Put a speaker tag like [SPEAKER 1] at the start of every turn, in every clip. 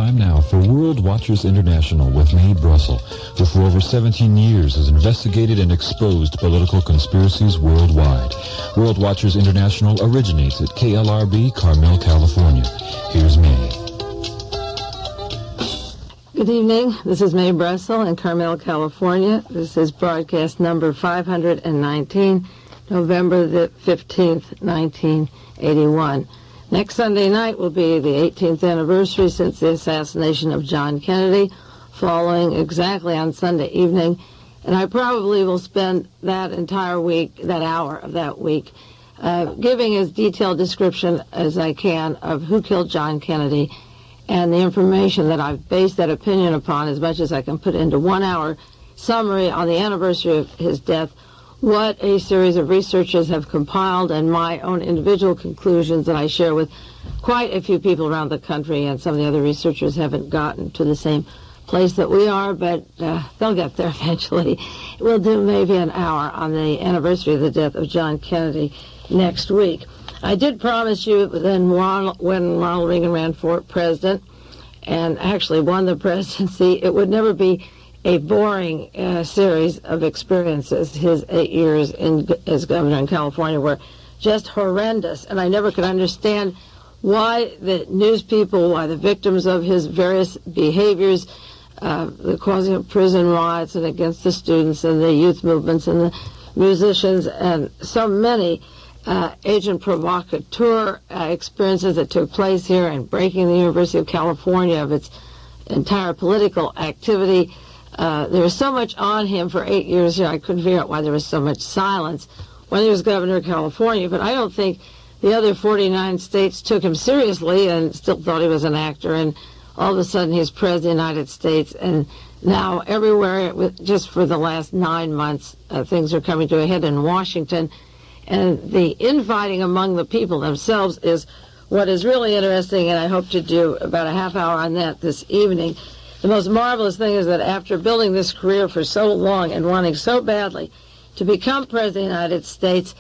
[SPEAKER 1] Time now for World Watchers International with Mae Brussell, who for over 17 years has investigated and exposed political conspiracies worldwide. World Watchers International originates at KLRB, Carmel, California. Here's Mae.
[SPEAKER 2] Good evening. This is Mae Brussell in Carmel, California. This is broadcast number 519, November the 15th, 1981. Next Sunday night will be the 18th anniversary since the assassination of John Kennedy, following exactly on Sunday evening. And I probably will spend that entire week, that hour of that week, giving as detailed description as I can of who killed John Kennedy and the information that I've based that opinion upon as much as I can put into 1 hour summary on the anniversary of his death, what a series of researchers have compiled, and my own individual conclusions that I share with quite a few people around the country, and some of the other researchers haven't gotten to the same place that we are, but they'll get there eventually. We'll do maybe an hour on the anniversary of the death of John Kennedy next week. I did promise you then when Ronald Reagan ran for president and actually won the presidency, it would never be a boring series of experiences. His 8 years as governor in California were just horrendous, and I never could understand why the news people, why the victims of his various behaviors, the causing of prison riots and against the students and the youth movements and the musicians and so many agent provocateur experiences that took place here and breaking the University of California of its entire political activity. There was so much on him for 8 years here, I couldn't figure out why there was so much silence when he was governor of California, but I don't think the other 49 states took him seriously and still thought he was an actor, and all of a sudden he's president of the United States, and now everywhere, just for the last 9 months, things are coming to a head in Washington, and the infighting among the people themselves is what is really interesting, and I hope to do about a half hour on that this evening. The most marvelous thing is that after building this career for so long and wanting so badly to become president of the United States,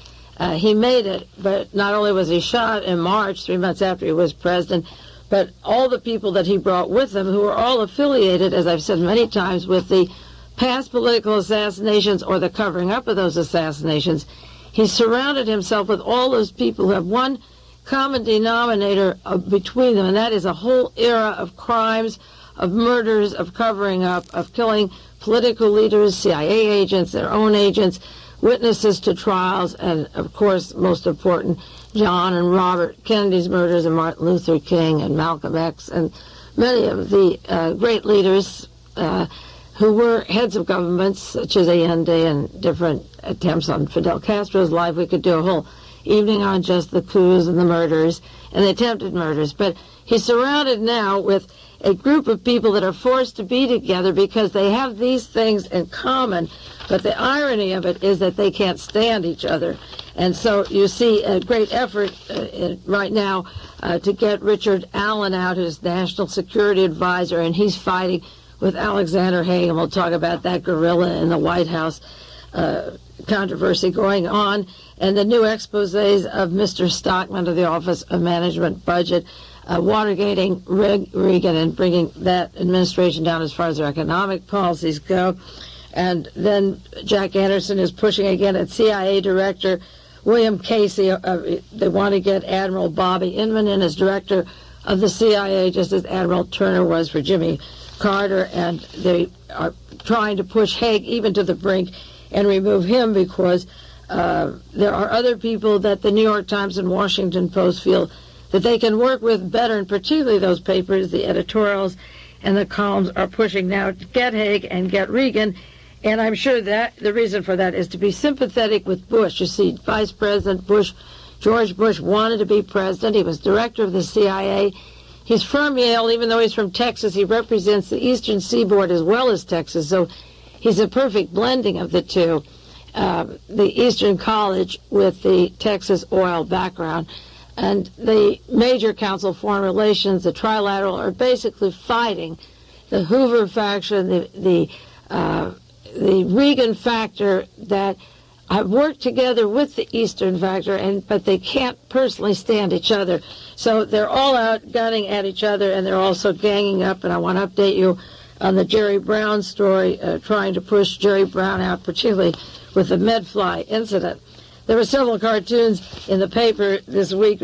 [SPEAKER 2] he made it, but not only was he shot in March, 3 months after he was president, but all the people that he brought with him, who were all affiliated, as I've said many times, with the past political assassinations or the covering up of those assassinations, he surrounded himself with all those people who have one common denominator between them, and that is a whole era of crimes, of murders, of covering up, of killing political leaders, CIA agents, their own agents, witnesses to trials, and, of course, most important, John and Robert Kennedy's murders, and Martin Luther King and Malcolm X, and many of the great leaders who were heads of governments, such as Allende, and different attempts on Fidel Castro's life. We could do a whole evening on just the coups and the murders and the attempted murders. But he's surrounded now with a group of people that are forced to be together because they have these things in common, but the irony of it is that they can't stand each other. And so you see a great effort right now to get Richard Allen out, who's National Security Advisor, and he's fighting with Alexander Haig. We'll talk about that guerrilla in the White House controversy going on, and the new exposés of Mr. Stockman of the Office of Management Budget, Watergating Reagan and bringing that administration down as far as their economic policies go. And then Jack Anderson is pushing again at CIA Director William Casey. They want to get Admiral Bobby Inman in as director of the CIA, just as Admiral Turner was for Jimmy Carter, and they are trying to push Haig even to the brink and remove him because there are other people that the New York Times and Washington Post feel that they can work with better, and particularly those papers, the editorials and the columns are pushing now to get Haig and get Reagan. And I'm sure that the reason for that is to be sympathetic with Bush. You see, Vice President Bush, George Bush, wanted to be president. He was director of the CIA. He's from Yale. Even though he's from Texas, he represents the Eastern Seaboard as well as Texas. So he's a perfect blending of the two, the Eastern College with the Texas oil background. And the major Council of Foreign Relations, the Trilateral, are basically fighting the Hoover faction, the Reagan factor that have worked together with the Eastern Factor, but they can't personally stand each other. So they're all out gunning at each other, and they're also ganging up. And I want to update you on the Jerry Brown story, trying to push Jerry Brown out, particularly with the Medfly incident. There were several cartoons in the paper this week.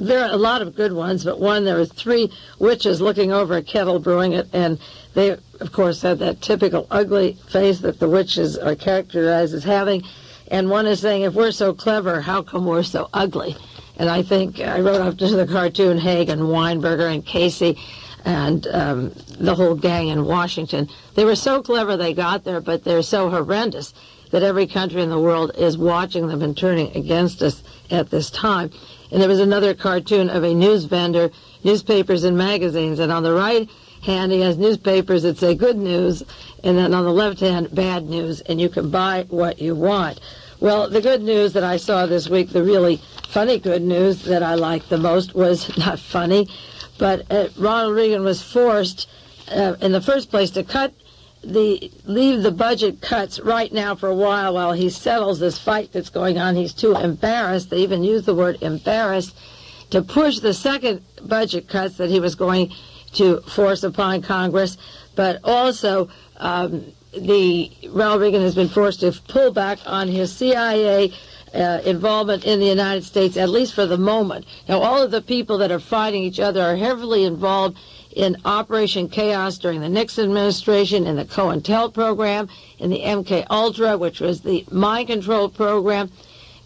[SPEAKER 2] There are a lot of good ones, but one, there were 3 witches looking over a kettle brewing it, and they, of course, had that typical ugly face that the witches are characterized as having. And one is saying, if we're so clever, how come we're so ugly? And I think I wrote up to the cartoon Haig and Weinberger and Casey and the whole gang in Washington. They were so clever they got there, but they're so horrendous that every country in the world is watching them and turning against us at this time. And there was another cartoon of a news vendor, newspapers and magazines, and on the right hand he has newspapers that say good news, and then on the left hand, bad news, and you can buy what you want. Well, the good news that I saw this week, the really funny good news that I liked the most, was not funny, but Ronald Reagan was forced, in the first place, to leave the budget cuts right now for a while he settles this fight that's going on. He's too embarrassed, they even used the word embarrassed, to push the second budget cuts that he was going to force upon Congress, but also Ronald Reagan has been forced to pull back on his CIA involvement in the United States, at least for the moment. Now, all of the people that are fighting each other are heavily involved in Operation Chaos during the Nixon administration, in the COINTEL program, in the MK Ultra, which was the mind control program.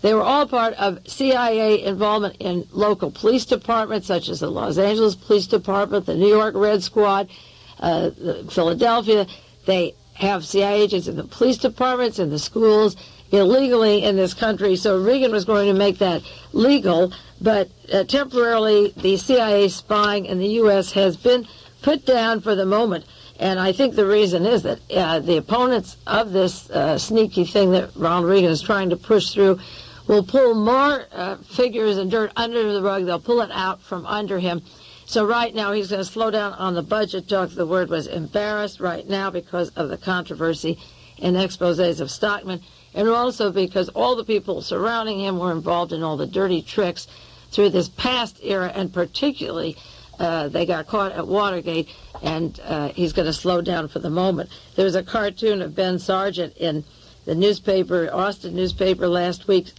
[SPEAKER 2] They were all part of CIA involvement in local police departments, such as the Los Angeles Police Department, the New York Red Squad, Philadelphia. They have CIA agents in the police departments, in the schools, illegally in this country. So Reagan was going to make that legal, but temporarily the CIA spying in the U.S. has been put down for the moment. And I think the reason is that the opponents of this sneaky thing that Ronald Reagan is trying to push through will pull more figures and dirt under the rug. They'll pull it out from under him. So right now he's going to slow down on the budget talk. The word was embarrassed right now because of the controversy and exposés of Stockman, and also because all the people surrounding him were involved in all the dirty tricks through this past era, and particularly they got caught at Watergate, and he's going to slow down for the moment. There was a cartoon of Ben Sargent in the newspaper, Austin newspaper last week.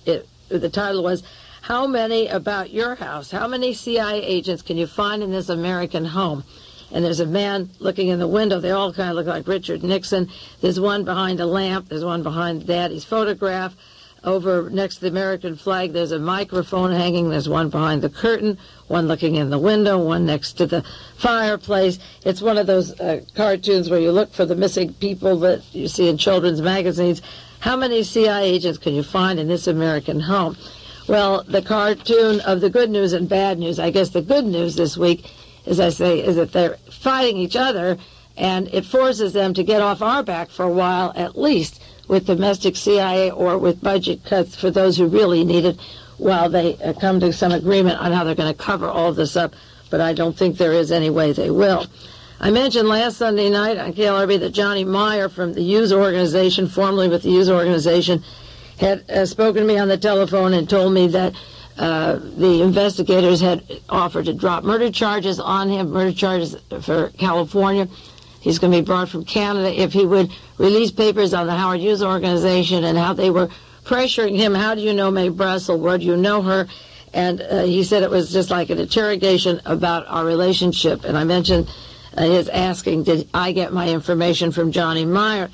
[SPEAKER 2] The title was, "How many about your house? How many CIA agents can you find in this American home?" And there's a man looking in the window. They all kind of look like Richard Nixon. There's one behind a lamp. There's one behind Daddy's photograph. Over next to the American flag, there's a microphone hanging. There's one behind the curtain, one looking in the window, one next to the fireplace. It's one of those cartoons where you look for the missing people that you see in children's magazines. How many CIA agents can you find in this American home? Well, the cartoon of the good news and bad news, I guess the good news this week, as I say, is that they're fighting each other, and it forces them to get off our back for a while, at least with domestic CIA or with budget cuts for those who really need it, while they come to some agreement on how they're going to cover all this up. But I don't think there is any way they will. I mentioned last Sunday night on KLRB that Johnny Meyer from the Hughes Organization, formerly with the Hughes Organization, had spoken to me on the telephone and told me that the investigators had offered to drop murder charges on him, murder charges for California. He's going to be brought from Canada if he would release papers on the Howard Hughes Organization and how they were pressuring him. How do you know Mae Brussell? Where do you know her? And he said it was just like an interrogation about our relationship. And I mentioned his asking, did I get my information from Johnny Meyer?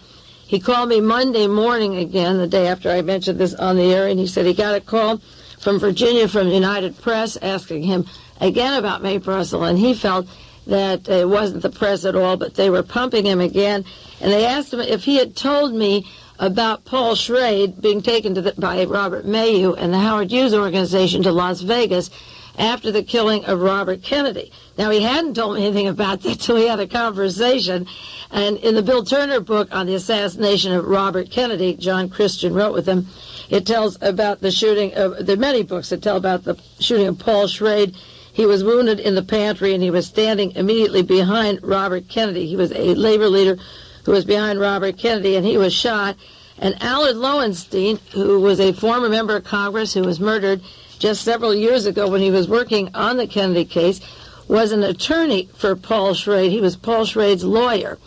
[SPEAKER 2] He called me Monday morning again, the day after I mentioned this on the air, and he said he got a call from Virginia from United Press asking him again about Mae Brussell, and he felt that it wasn't the press at all, but they were pumping him again. And they asked him if he had told me about Paul Schrade being taken by Robert Mayu and the Howard Hughes Organization to Las Vegas after the killing of Robert Kennedy. Now, he hadn't told me anything about that till we had a conversation. And in the Bill Turner book on the assassination of Robert Kennedy, John Christian wrote with him, it tells about the shooting of, there are many books that tell about the shooting of Paul Schrade. He was wounded in the pantry, and he was standing immediately behind Robert Kennedy. He was a labor leader who was behind Robert Kennedy, and he was shot. And Allard Lowenstein, who was a former member of Congress who was murdered just several years ago when he was working on the Kennedy case, was an attorney for Paul Schrade. He was Paul Schrade's lawyer.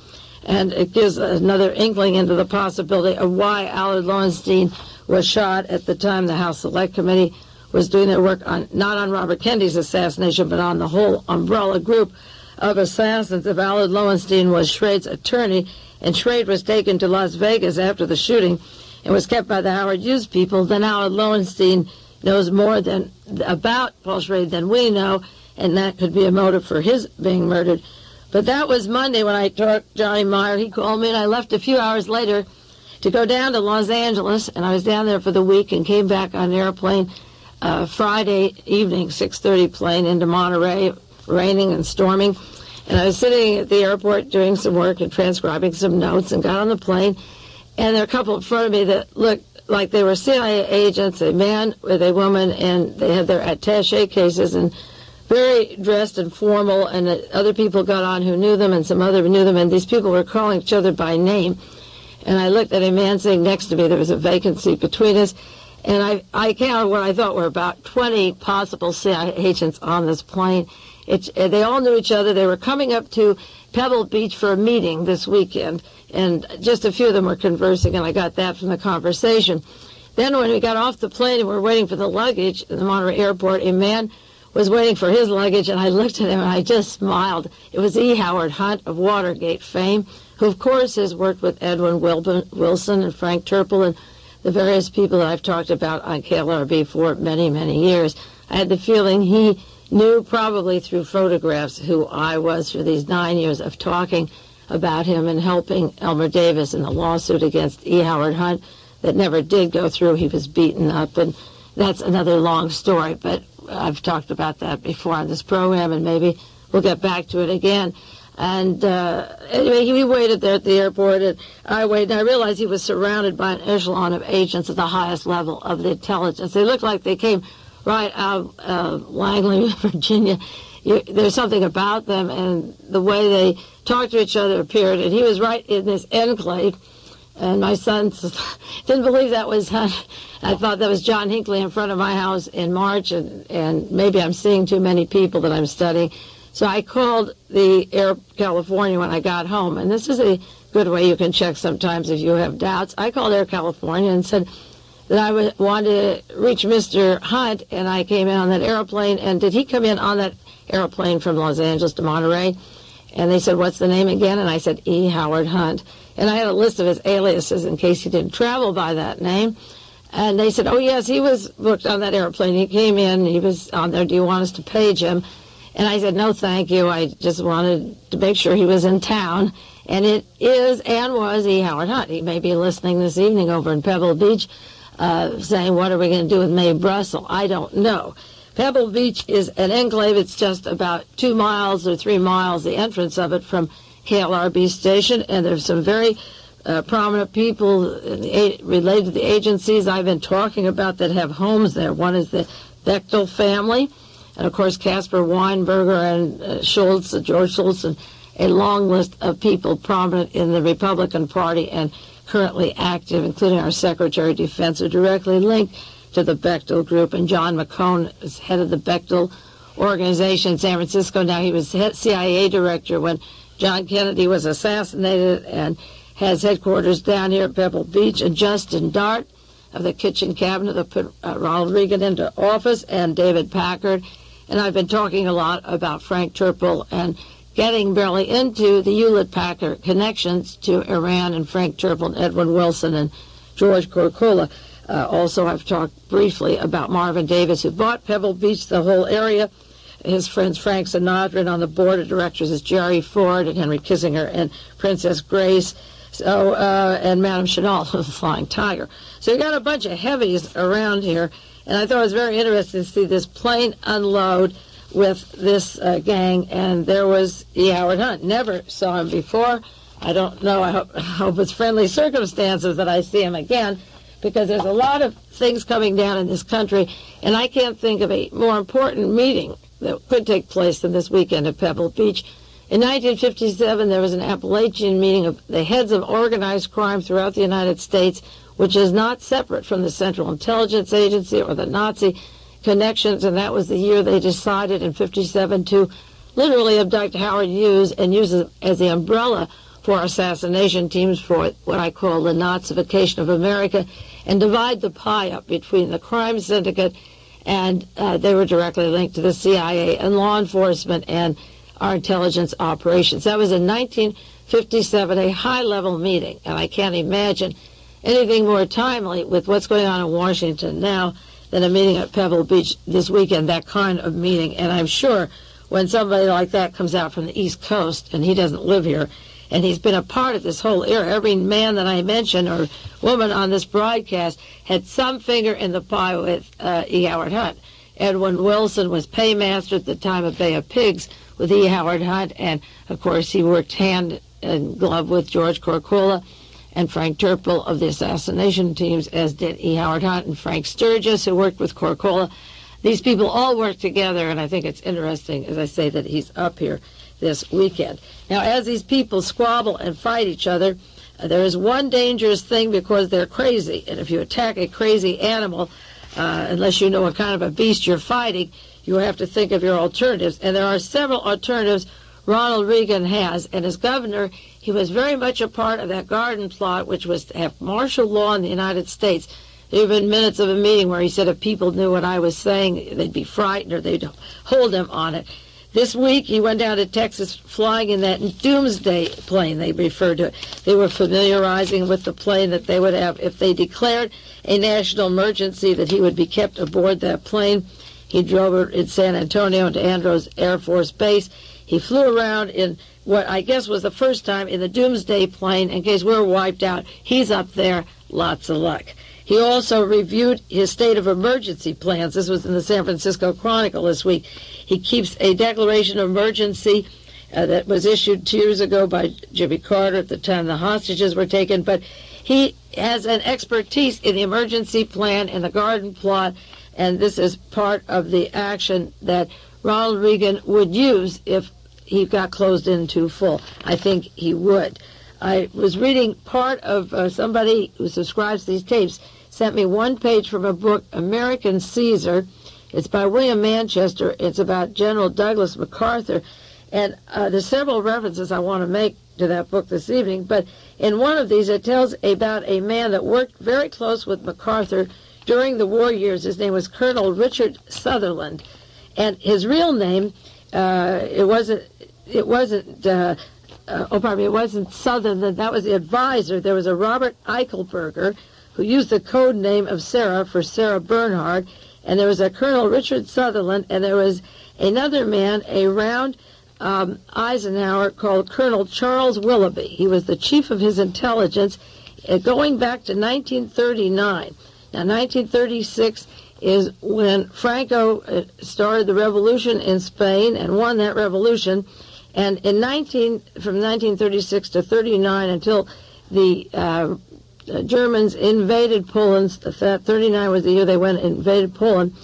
[SPEAKER 2] And it gives another inkling into the possibility of why Allard Lowenstein was shot at the time the House Select Committee was doing their work on, not on Robert Kennedy's assassination, but on the whole umbrella group of assassins. If Allard Lowenstein was Schrade's attorney, and Schrade was taken to Las Vegas after the shooting and was kept by the Howard Hughes people, then Allard Lowenstein knows more about Paul Schrade than we know, and that could be a motive for his being murdered. But that was Monday when I talked to Johnny Meyer. He called me, and I left a few hours later to go down to Los Angeles, and I was down there for the week and came back on an airplane Friday evening, 6:30 plane into Monterey, raining and storming. And I was sitting at the airport doing some work and transcribing some notes and got on the plane, and there were a couple in front of me that looked like they were CIA agents, a man with a woman, and they had their attaché cases and very dressed and formal, and other people got on who knew them, and some other knew them, and these people were calling each other by name. And I looked at a man sitting next to me. There was a vacancy between us, and I counted what I thought were about 20 possible CIA agents on this plane. They all knew each other. They were coming up to Pebble Beach for a meeting this weekend, and just a few of them were conversing, and I got that from the conversation. Then when we got off the plane and we were waiting for the luggage in the Monterey airport, a man was waiting for his luggage, and I looked at him and I just smiled. It was E. Howard Hunt of Watergate fame, who of course has worked with Edwin Wilson and Frank Turple and the various people that I've talked about on KLRB for many, many years. I had the feeling he knew probably through photographs who I was for these 9 years of talking about him and helping Elmer Davis in the lawsuit against E. Howard Hunt that never did go through. He was beaten up, and that's another long story, but I've talked about that before on this program, and maybe we'll get back to it again. And anyway, we waited there at the airport, and I waited, and I realized he was surrounded by an echelon of agents at the highest level of the intelligence. They looked like they came right out of Langley, Virginia. There's something about them, and the way they talked to each other appeared, and he was right in this enclave. And my son didn't believe that was Hunt. I thought that was John Hinckley in front of my house in March, and maybe I'm seeing too many people that I'm studying. So I called the Air California when I got home, and this is a good way you can check sometimes if you have doubts. I called Air California and said that I wanted to reach Mr. Hunt, and I came in on that airplane, and did he come in on that airplane from Los Angeles to Monterey? And they said, what's the name again? And I said, E. Howard Hunt. And I had a list of his aliases in case he didn't travel by that name. And they said, oh, yes, he was booked on that airplane. He came in, he was on there. Do you want us to page him? And I said, no, thank you. I just wanted to make sure he was in town. And it is and was E. Howard Hunt. He may be listening this evening over in Pebble Beach saying, what are we going to do with Mae Brussell? I don't know. Pebble Beach is an enclave. It's just about 2 miles or 3 miles, the entrance of it, from KLRB station, and there's some very prominent people related to the agencies I've been talking about that have homes there. One is the Bechtel family, and of course Caspar Weinberger and George Schultz, and a long list of people prominent in the Republican Party and currently active, including our Secretary of Defense, are directly linked to the Bechtel group. And John McCone is head of the Bechtel organization in San Francisco. Now, he was CIA director when John Kennedy was assassinated, and has headquarters down here at Pebble Beach. And Justin Dart of the Kitchen Cabinet that put Ronald Reagan into office, and David Packard. And I've been talking a lot about Frank Turple and getting barely into the Hewlett-Packard connections to Iran, and Frank Turple and Edwin Wilson and George Corcola. Also, I've talked briefly about Marvin Davis, who bought Pebble Beach, the whole area. His friends Frank Sinatra, and on the board of directors is Jerry Ford and Henry Kissinger and Princess Grace, and Madame Chanel, the Flying Tiger. So you got a bunch of heavies around here, and I thought it was very interesting to see this plane unload with this gang, and there was E. Howard Hunt. Never saw him before. I don't know. I hope it's friendly circumstances that I see him again, because there's a lot of things coming down in this country, and I can't think of a more important meeting that could take place than this weekend at Pebble Beach. In 1957, there was an Appalachian meeting of the heads of organized crime throughout the United States, which is not separate from the Central Intelligence Agency or the Nazi connections, and that was the year they decided in 57 to literally abduct Howard Hughes and use it as the umbrella for assassination teams for what I call the Nazification of America, and divide the pie up between the crime syndicate, and they were directly linked to the CIA and law enforcement and our intelligence operations. That was in 1957, a high-level meeting, and I can't imagine anything more timely with what's going on in Washington now than a meeting at Pebble Beach this weekend, that kind of meeting. And I'm sure when somebody like that comes out from the East Coast, and he doesn't live here, and he's been a part of this whole era, every man that I mentioned or woman on this broadcast had some finger in the pie with E. Howard Hunt. Edwin Wilson was paymaster at the time of Bay of Pigs with E. Howard Hunt, and of course he worked hand in glove with George Corcola and Frank Turple of the assassination teams, as did E. Howard Hunt and Frank Sturgis, who worked with Corcola. These people all work together, and I think it's interesting, as I say, that he's up here this weekend. Now, as these people squabble and fight each other, there is one dangerous thing because they're crazy, and if you attack a crazy animal, unless you know what kind of a beast you're fighting, you have to think of your alternatives, and there are several alternatives Ronald Reagan has, and as governor, he was very much a part of that garden plot, which was to have martial law in the United States. There have been minutes of a meeting where he said if people knew what I was saying, they'd be frightened or they'd hold him on it. This week, he went down to Texas flying in that doomsday plane they referred to it. They were familiarizing with the plane that they would have if they declared a national emergency, that he would be kept aboard that plane. He drove it in San Antonio to Andrews Air Force Base. He flew around in what I guess was the first time in the doomsday plane in case we were wiped out. He's up there. Lots of luck. He also reviewed his state of emergency plans. This was in the San Francisco Chronicle this week. He keeps a declaration of emergency that was issued 2 years ago by Jimmy Carter at the time the hostages were taken. But he has an expertise in the emergency plan and the garden plot, and this is part of the action that Ronald Reagan would use if he got closed in too full. I think he would. I was reading part of somebody who subscribes to these tapes sent me one page from a book, American Caesar. It's by William Manchester. It's about General Douglas MacArthur. And there's several references I want to make to that book this evening. But in one of these, it tells about a man that worked very close with MacArthur during the war years. His name was Colonel Richard Sutherland. And his real name, it wasn't Sutherland. That was the advisor. There was a Robert Eichelberger who used the code name of Sarah for Sarah Bernhard, and there was a Colonel Richard Sutherland, and there was another man around Eisenhower called Colonel Charles Willoughby. He was the chief of his intelligence going back to 1939. Now, 1936 is when Franco started the revolution in Spain and won that revolution. And from 1936 to 39, until the Germans invaded Poland, 39 was the year they went and invaded Poland,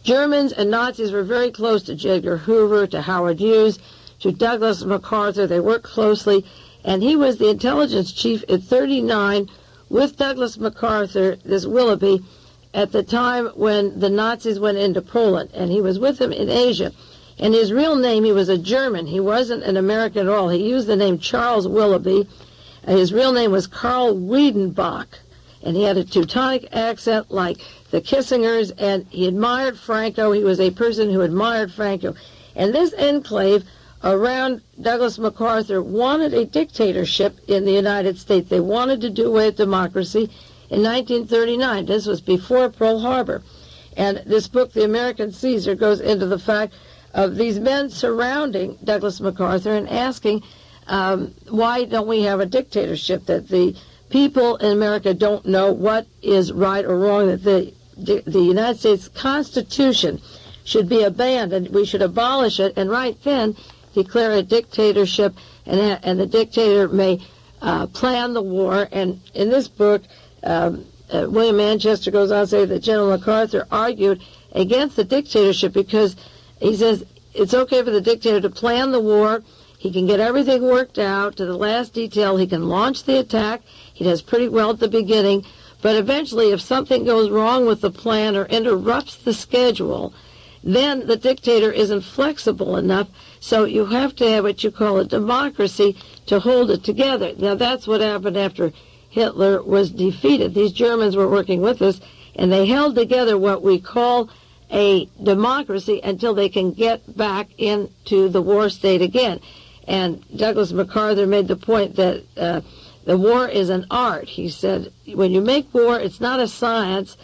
[SPEAKER 2] Germans and Nazis were very close to J. Edgar Hoover, to Howard Hughes, to Douglas MacArthur. They worked closely, and he was the intelligence chief at 39 with Douglas MacArthur, this Willoughby, at the time when the Nazis went into Poland, and he was with them in Asia. And his real name, he was a German. He wasn't an American at all. He used the name Charles Willoughby. His real name was Karl Wiedenbach, and he had a Teutonic accent like the Kissingers, and he admired Franco. He was a person who admired Franco. And this enclave around Douglas MacArthur wanted a dictatorship in the United States. They wanted to do away with democracy in 1939. This was before Pearl Harbor. And this book, The American Caesar, goes into the fact of these men surrounding Douglas MacArthur and asking, why don't we have a dictatorship, that the people in America don't know what is right or wrong, that the United States Constitution should be abandoned, we should abolish it, and right then declare a dictatorship, and the dictator may plan the war. And in this book, William Manchester goes on to say that General MacArthur argued against the dictatorship because he says it's okay for the dictator to plan the war He can get everything worked out to the last detail. He can launch the attack. He does pretty well at the beginning. But eventually, if something goes wrong with the plan or interrupts the schedule, then the dictator isn't flexible enough. So you have to have what you call a democracy to hold it together. Now, that's what happened after Hitler was defeated. These Germans were working with us, and they held together what we call a democracy until they can get back into the war state again. And Douglas MacArthur made the point that the war is an art. He said, when you make war, it's not a science.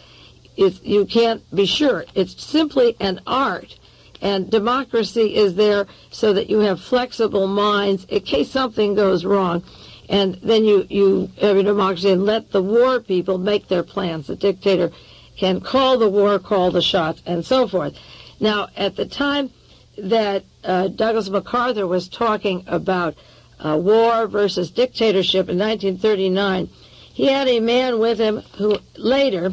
[SPEAKER 2] You can't be sure. It's simply an art. And democracy is there so that you have flexible minds in case something goes wrong. And then you have a democracy and let the war people make their plans. The dictator can call the war, call the shots, and so forth. Now, at the time that Douglas MacArthur was talking about war versus dictatorship in 1939, he had a man with him who later,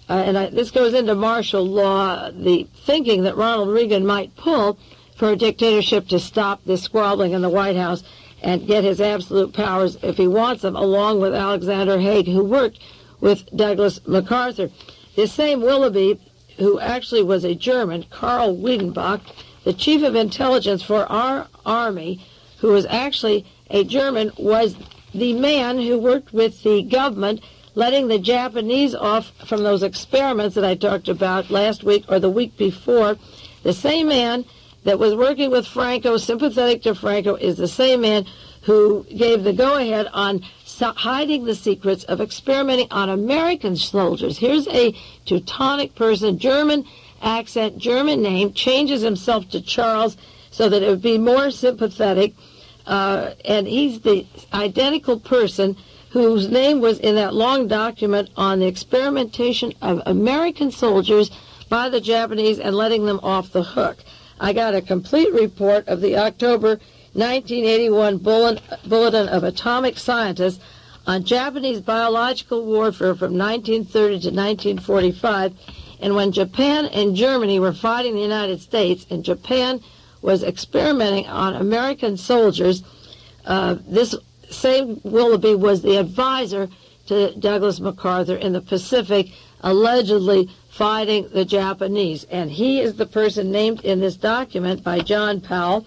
[SPEAKER 2] this goes into martial law, the thinking that Ronald Reagan might pull for a dictatorship to stop this squabbling in the White House and get his absolute powers if he wants them, along with Alexander Haig, who worked with Douglas MacArthur. This same Willoughby, who actually was a German, Karl Wiedenbach, the chief of intelligence for our army, who was actually a German, was the man who worked with the government letting the Japanese off from those experiments that I talked about last week or the week before. The same man that was working with Franco, sympathetic to Franco, is the same man who gave the go-ahead on hiding the secrets of experimenting on American soldiers. Here's a Teutonic person, German accent, German name, changes himself to Charles so that it would be more sympathetic. And he's the identical person whose name was in that long document on the experimentation of American soldiers by the Japanese and letting them off the hook. I got a complete report of the October 1981 Bulletin of Atomic Scientists on Japanese biological warfare from 1930 to 1945. And when Japan and Germany were fighting the United States, and Japan was experimenting on American soldiers, this same Willoughby was the advisor to Douglas MacArthur in the Pacific, allegedly fighting the Japanese. And he is the person named in this document by John Powell,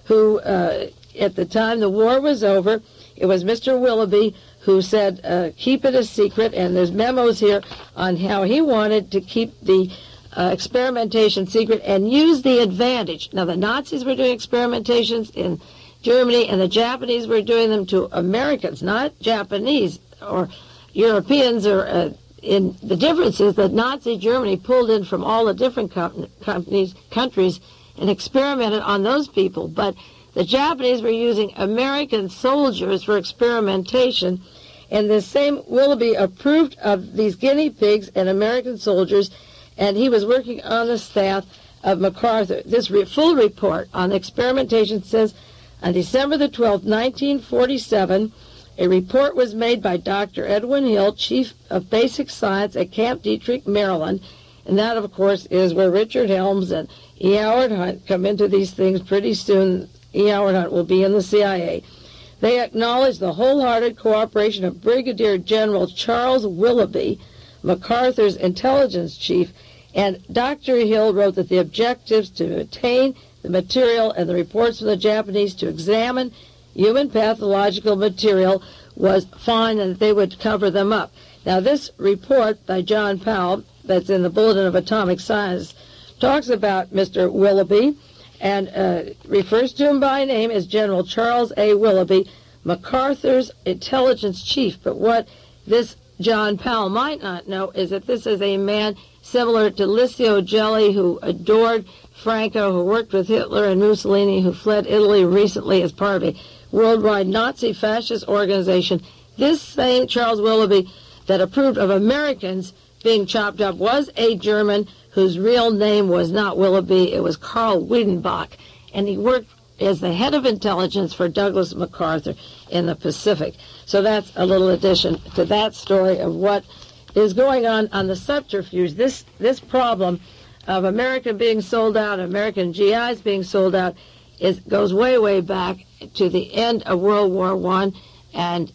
[SPEAKER 2] who, at the time the war was over, it was Mr. Willoughby who said, keep it a secret, and there's memos here on how he wanted to keep the experimentation secret and use the advantage. Now, the Nazis were doing experimentations in Germany, and the Japanese were doing them to Americans, not Japanese or Europeans. Or in the difference is that Nazi Germany pulled in from all the different countries and experimented on those people. But the Japanese were using American soldiers for experimentation, and this same Willoughby approved of these guinea pigs and American soldiers, and he was working on the staff of MacArthur. This full report on experimentation says, on December the 12th, 1947, a report was made by Dr. Edwin Hill, Chief of Basic Science at Camp Detrick, Maryland, and that, of course, is where Richard Helms and E. Howard Hunt come into these things pretty soon. E. Howard Hunt will be in the CIA. They acknowledged the wholehearted cooperation of Brigadier General Charles Willoughby, MacArthur's intelligence chief, and Dr. Hill wrote that the objectives to obtain the material and the reports from the Japanese to examine human pathological material was fine, and that they would cover them up. Now, this report by John Powell, that's in the Bulletin of Atomic Science, talks about Mr. Willoughby and refers to him by name as General Charles A. Willoughby, MacArthur's intelligence chief. But what this John Powell might not know is that this is a man similar to Licio Gelli, who adored Franco, who worked with Hitler and Mussolini, who fled Italy recently as part of a worldwide Nazi fascist organization. This same Charles Willoughby that approved of Americans being chopped up was a German whose real name was not Willoughby, it was Karl Wiedenbach, and he worked as the head of intelligence for Douglas MacArthur in the Pacific. So that's a little addition to that story of what is going on the subterfuge, this problem of America being sold out, American GIs being sold out, It goes way, way back to the end of World War I, and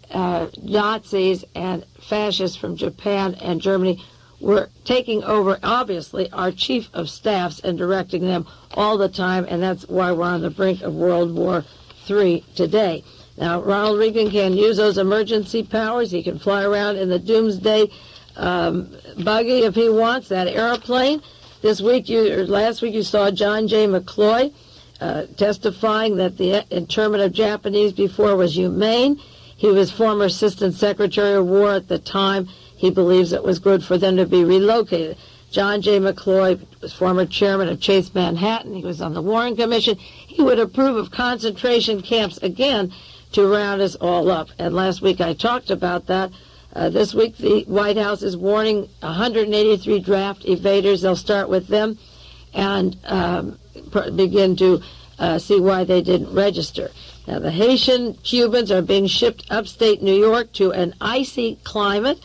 [SPEAKER 2] Nazis and fascists from Japan and Germany were taking over, obviously, our chief of staffs and directing them all the time, and that's why we're on the brink of World War III today. Now, Ronald Reagan can use those emergency powers. He can fly around in the doomsday buggy if he wants, that airplane. Last week you saw John J. McCloy testifying that the internment of Japanese before was humane. He was former Assistant Secretary of War at the time. He believes it was good for them to be relocated. John J. McCloy was former chairman of Chase Manhattan. He was on the Warren Commission. He would approve of concentration camps again to round us all up. And last week I talked about that. This week the White House is warning 183 draft evaders. They'll start with them and begin to see why they didn't register. Now, the Haitian Cubans are being shipped upstate New York to an icy climate,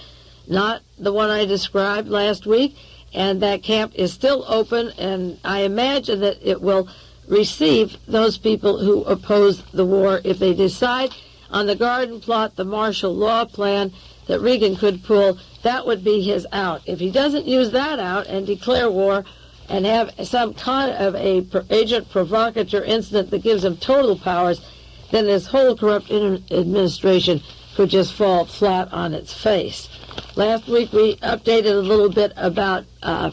[SPEAKER 2] not the one I described last week, and that camp is still open, and I imagine that it will receive those people who oppose the war if they decide on the garden plot, the martial law plan that Reagan could pull. That would be his out. If he doesn't use that out and declare war and have some kind of a agent provocateur incident that gives him total powers, then this whole corrupt administration could just fall flat on its face. Last week we updated a little bit about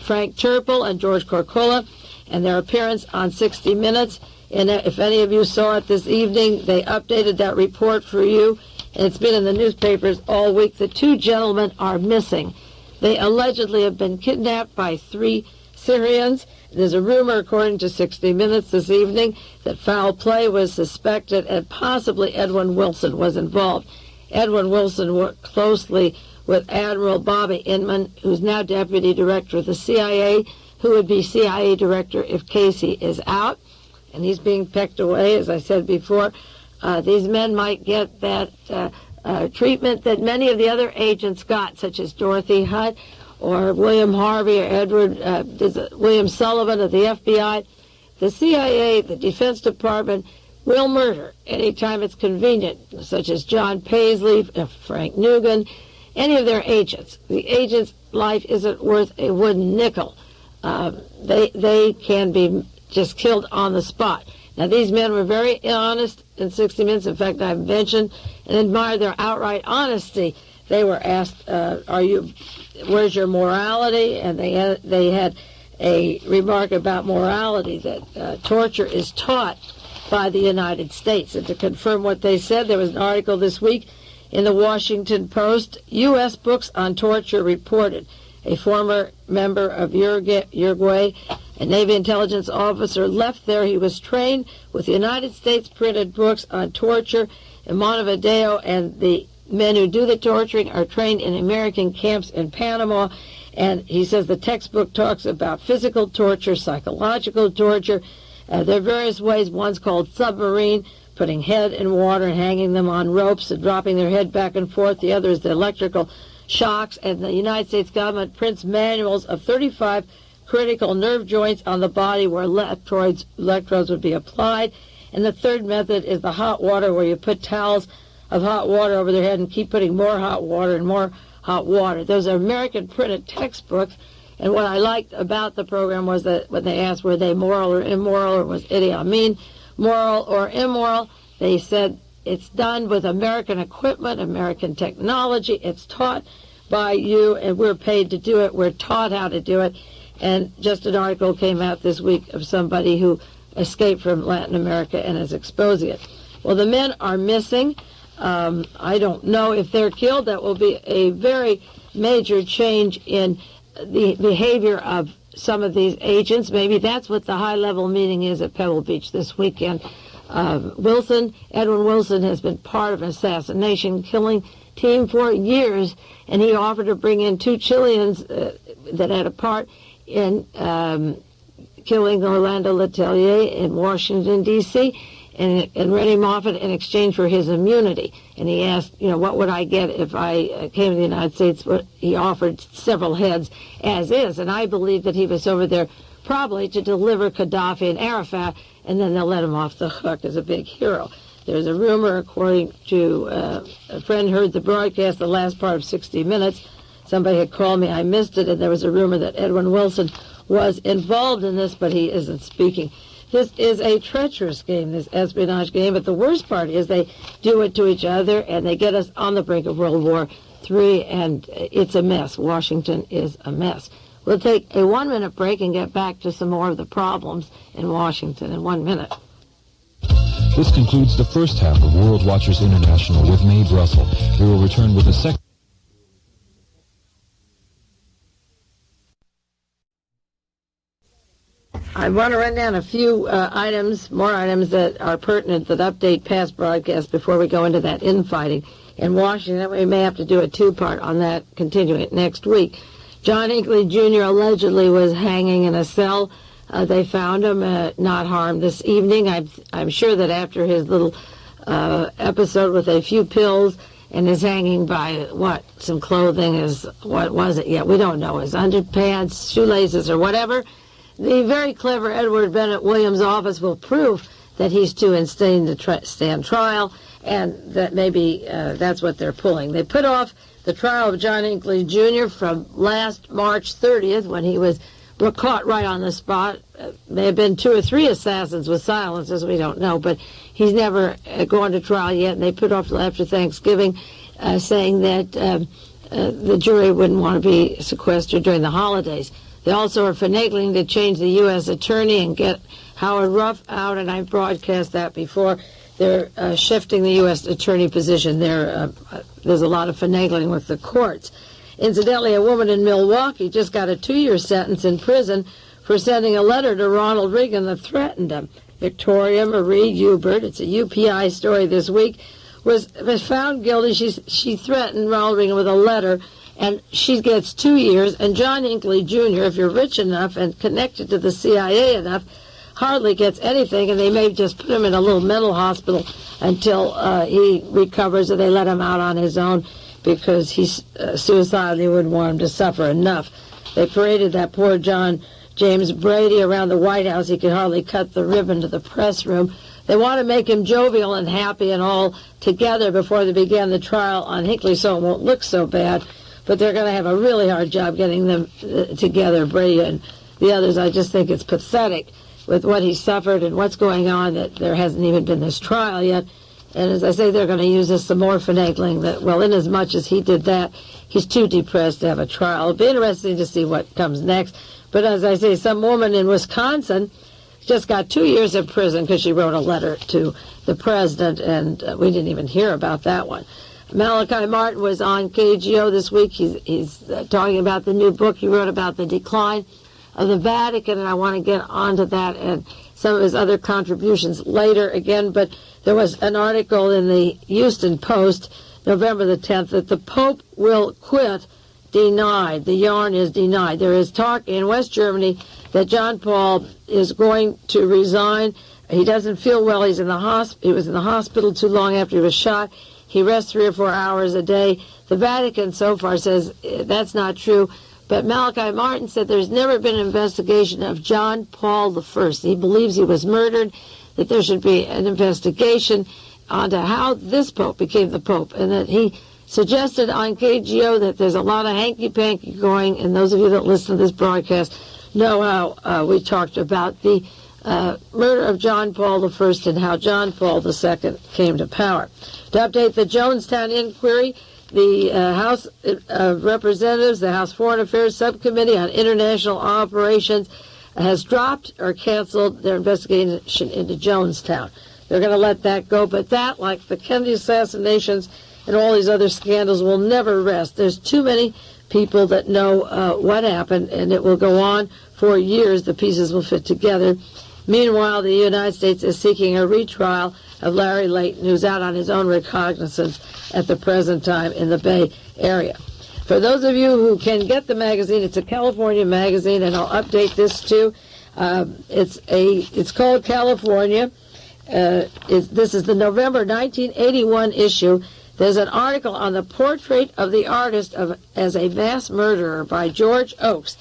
[SPEAKER 2] Frank Turple and George Corcola and their appearance on 60 Minutes. And if any of you saw it this evening, they updated that report for you. And it's been in the newspapers all week. The two gentlemen are missing. They allegedly have been kidnapped by 3 Syrians. There's a rumor, according to 60 Minutes this evening, that foul play was suspected and possibly Edwin Wilson was involved. Edwin Wilson worked closely with Admiral Bobby Inman, who's now Deputy Director of the CIA, who would be CIA Director if Casey is out. And he's being pecked away, as I said before. These men might get that treatment that many of the other agents got, such as Dorothy Hutt or William Harvey or William Sullivan of the FBI. The CIA, the Defense Department, will murder anytime it's convenient, such as John Paisley, Frank Nugent, any of their agents. The agent's life isn't worth a wooden nickel. They can be just killed on the spot. Now, these men were very honest in 60 Minutes. In fact, I've mentioned and admired their outright honesty. They were asked, where's your morality? And they had a remark about morality, that torture is taught by the United States. And to confirm what they said, there was an article this week in the Washington Post. U.S. books on torture reported. A former member of Uruguay, a Navy intelligence officer, left there. He was trained with the United States printed books on torture in Montevideo, and the men who do the torturing are trained in American camps in Panama. And he says the textbook talks about physical torture, psychological torture. There are various ways. One's called submarine, putting head in water and hanging them on ropes and dropping their head back and forth. The other is the electrical shocks, and the United States government prints manuals of 35 critical nerve joints on the body where electrodes would be applied. And the third method is the hot water, where you put towels of hot water over their head and keep putting more hot water and more hot water. Those are American printed textbooks. And what I liked about the program was that when they asked were they moral or immoral, or was Idi Amin moral or immoral, they said it's done with American equipment, American technology. It's taught by you, and we're paid to do it. We're taught how to do it. And just an article came out this week of somebody who escaped from Latin America and is exposing it. Well, the men are missing. I don't know if they're killed. That will be a very major change in the behavior of some of these agents. Maybe that's what the high-level meeting is at Pebble Beach this weekend. Edwin Wilson has been part of an assassination killing team for years, and he offered to bring in 2 Chileans that had a part in killing Orlando Letelier in Washington, D.C., and Reddy Moffat in exchange for his immunity. And he asked, what would I get if I came to the United States? He offered several heads as is, and I believe that he was over there probably to deliver Gaddafi and Arafat and then they'll let him off the hook as a big hero. There's a rumor, according to a friend heard the broadcast, the last part of 60 Minutes. Somebody had called me, I missed it, and there was a rumor that Edwin Wilson was involved in this, but he isn't speaking. This is a treacherous game, this espionage game, but the worst part is they do it to each other, and they get us on the brink of World War III, and it's a mess. Washington is a mess. We'll take a 1-minute break and get back to some more of the problems in Washington in 1 minute.
[SPEAKER 1] This concludes the first half of World Watchers International with Mae Brussell. We will return with the second.
[SPEAKER 2] I want to run down a few more items that are pertinent that update past broadcasts before we go into that infighting in Washington. We may have to do a two-part on that, continuing it next week. John Hinckley Jr. allegedly was hanging in a cell. They found him not harmed this evening. I'm sure that after his little episode with a few pills and his hanging by, some clothing, what was it? Yeah, we don't know, his underpants, shoelaces, or whatever. The very clever Edward Bennett Williams' office will prove that he's too insane to stand trial, and that maybe that's what they're pulling. They put off the trial of John Hinckley Jr. from last March 30th, when he was caught right on the spot. May have been 2 or 3 assassins with silencers, we don't know, but he's never gone to trial yet, and they put off till after Thanksgiving, saying that the jury wouldn't want to be sequestered during the holidays. They also are finagling to change the U.S. attorney and get Howard Ruff out, and I've broadcast that before. They're shifting the U.S. attorney position. There's a lot of finagling with the courts. Incidentally, a woman in Milwaukee just got a 2-year sentence in prison for sending a letter to Ronald Reagan that threatened him. Victoria Marie Hubert, it's a UPI story this week, was found guilty. She threatened Ronald Reagan with a letter, and she gets 2 years. And John Hinckley Jr., if you're rich enough and connected to the CIA enough, hardly gets anything, and they may just put him in a little mental hospital until he recovers, or they let him out on his own, because he's suicidal. They wouldn't want him to suffer enough. They paraded that poor John James Brady around the White House. He could hardly cut the ribbon to the press room. They want to make him jovial and happy and all together before they begin the trial on Hinckley, so it won't look so bad. But they're going to have a really hard job getting them together, Brady and the others. I just think it's pathetic with what he suffered and what's going on, that there hasn't even been this trial yet. And as I say, they're going to use this some more finagling. That, well, in as much as he did that, he's too depressed to have a trial. It'll be interesting to see what comes next. But as I say, some woman in Wisconsin just got 2 years in prison because she wrote a letter to the president, and we didn't even hear about that one. Malachi Martin was on KGO this week. He's talking about the new book he wrote about the decline of the Vatican, and I want to get onto that and some of his other contributions later again. But there was an article in the Houston Post, November the 10th, that the Pope will quit. Denied. The yarn is denied. There is talk in West Germany that John Paul is going to resign. He doesn't feel well. He was in the hospital too long after he was shot. He rests 3 or 4 hours a day. The Vatican so far says that's not true. But Malachi Martin said there's never been an investigation of John Paul I. He believes he was murdered, that there should be an investigation onto how this Pope became the Pope, and that he suggested on KGO that there's a lot of hanky-panky going, and those of you that listen to this broadcast know how we talked about the murder of John Paul I and how John Paul II came to power. To update the Jonestown inquiry, the House of Representatives, the House Foreign Affairs Subcommittee on International Operations has dropped or canceled their investigation into Jonestown. They're going to let that go, but that, like the Kennedy assassinations and all these other scandals, will never rest. There's too many people that know what happened, and it will go on for years. The pieces will fit together. Meanwhile, the United States is seeking a retrial of Larry Layton, who's out on his own recognizance at the present time in the Bay Area. For those of you who can get the magazine, it's a California magazine, and I'll update this too. It's called California. This is the November 1981 issue. There's an article on the portrait of the artist as a mass murderer by George Oakes.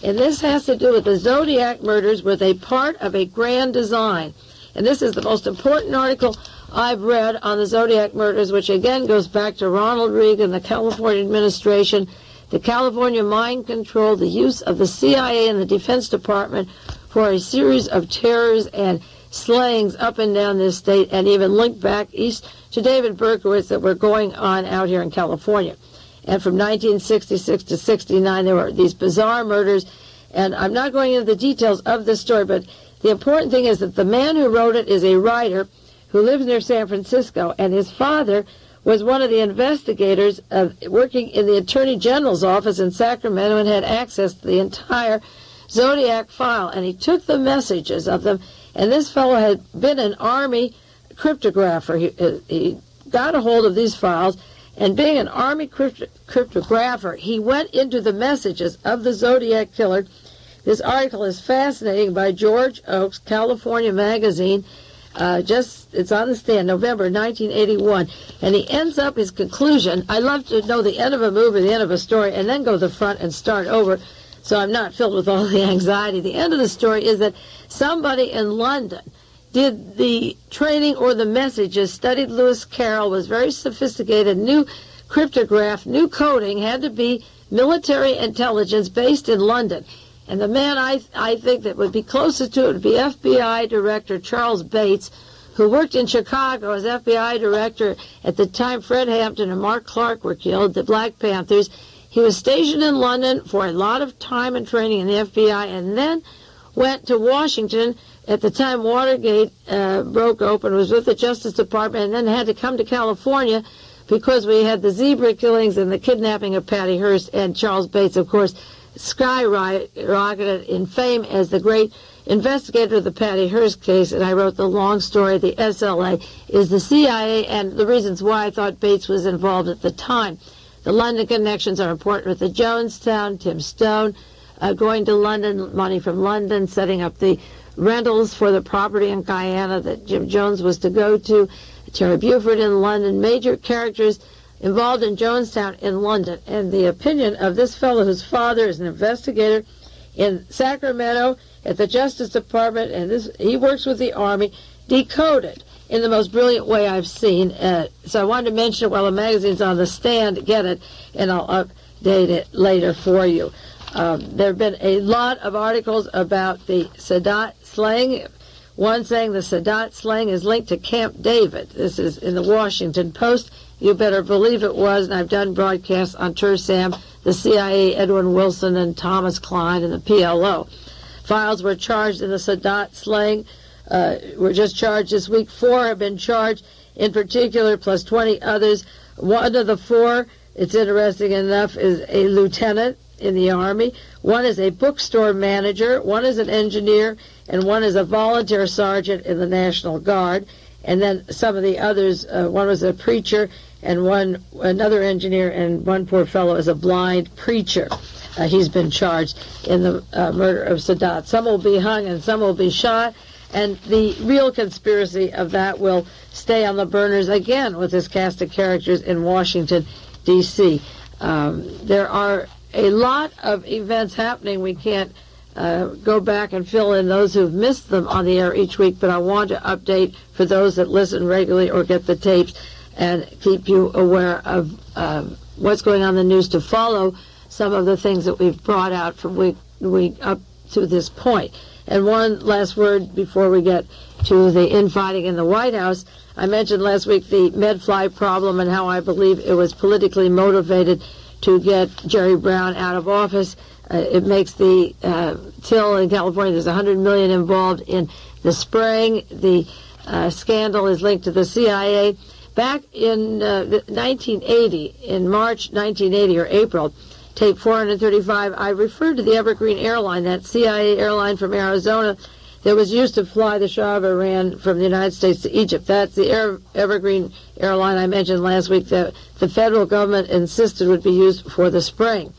[SPEAKER 2] And this has to do with the Zodiac murders, were they part of a grand design? And this is the most important article I've read on the Zodiac murders, which again goes back to Ronald Reagan, the California administration, the California mind control, the use of the CIA and the Defense Department for a series of terrors and slayings up and down this state, and even linked back east to David Berkowitz that were going on out here in California. And from 1966 to 69, there were these bizarre murders. And I'm not going into the details of this story, but the important thing is that the man who wrote it is a writer who lives near San Francisco, and his father was one of the investigators working in the Attorney General's office in Sacramento and had access to the entire Zodiac file. And he took the messages of them, and this fellow had been an Army cryptographer. He got a hold of these files, and being an Army cryptographer, he went into the messages of the Zodiac killer. This article is fascinating, by George Oakes, California Magazine. It's on the stand, November 1981. And he ends up his conclusion. I love to know the end of a movie, the end of a story, and then go to the front and start over, so I'm not filled with all the anxiety. The end of the story is that somebody in London did the training or the messages, studied Lewis Carroll, was very sophisticated, knew cryptograph, knew coding, had to be military intelligence based in London. And the man I think that would be closest to it would be FBI Director Charles Bates, who worked in Chicago as FBI Director at the time Fred Hampton and Mark Clark were killed, the Black Panthers. He was stationed in London for a lot of time and training in the FBI, and then went to Washington. At the time Watergate broke open, was with the Justice Department, and then had to come to California because we had the zebra killings and the kidnapping of Patty Hearst. And Charles Bates, of course, skyrocketed in fame as the great investigator of the Patty Hearst case. And I wrote the long story. The SLA is the CIA, and the reasons why I thought Bates was involved at the time. The London connections are important with the Jonestown, Tim Stone, going to London, money from London, setting up the rentals for the property in Guyana that Jim Jones was to go to, Terry Buford in London, major characters involved in Jonestown in London. And the opinion of this fellow whose father is an investigator in Sacramento at the Justice Department, and he works with the Army, decoded in the most brilliant way I've seen. So I wanted to mention it while the magazine's on the stand, get it, and I'll update it later for you. There have been a lot of articles about the Sadat slaying. One saying the Sadat slaying is linked to Camp David. This is in the Washington Post. You better believe it was, and I've done broadcasts on Tursam, the CIA, Edwin Wilson, and Thomas Klein, and the PLO. Files were charged in the Sadat slaying. Were just charged this week. 4 have been charged in particular, plus 20 others. One of the 4, it's interesting enough, is a lieutenant in the Army. One is a bookstore manager, one is an engineer, and one is a volunteer sergeant in the National Guard. And then some of the others, one was a preacher, and another engineer, and one poor fellow is a blind preacher. He's been charged in the murder of Sadat. Some will be hung and some will be shot, and the real conspiracy of that will stay on the burners again with this cast of characters in Washington, D.C. There are a lot of events happening. We can't go back and fill in those who've missed them on the air each week, but I want to update for those that listen regularly or get the tapes and keep you aware of what's going on in the news, to follow some of the things that we've brought out from week to week up to this point. And one last word before we get to the infighting in the White House. I mentioned last week the Medfly problem and how I believe it was politically motivated to get Jerry Brown out of office. It makes the till in California, there's $100 million involved in the spraying. The scandal is linked to the CIA. Back in 1980, in March 1980 or April, tape 435, I referred to the Evergreen airline, that CIA airline from Arizona that was used to fly the Shah of Iran from the United States to Egypt. That's the Evergreen airline I mentioned last week that the federal government insisted would be used for the spraying.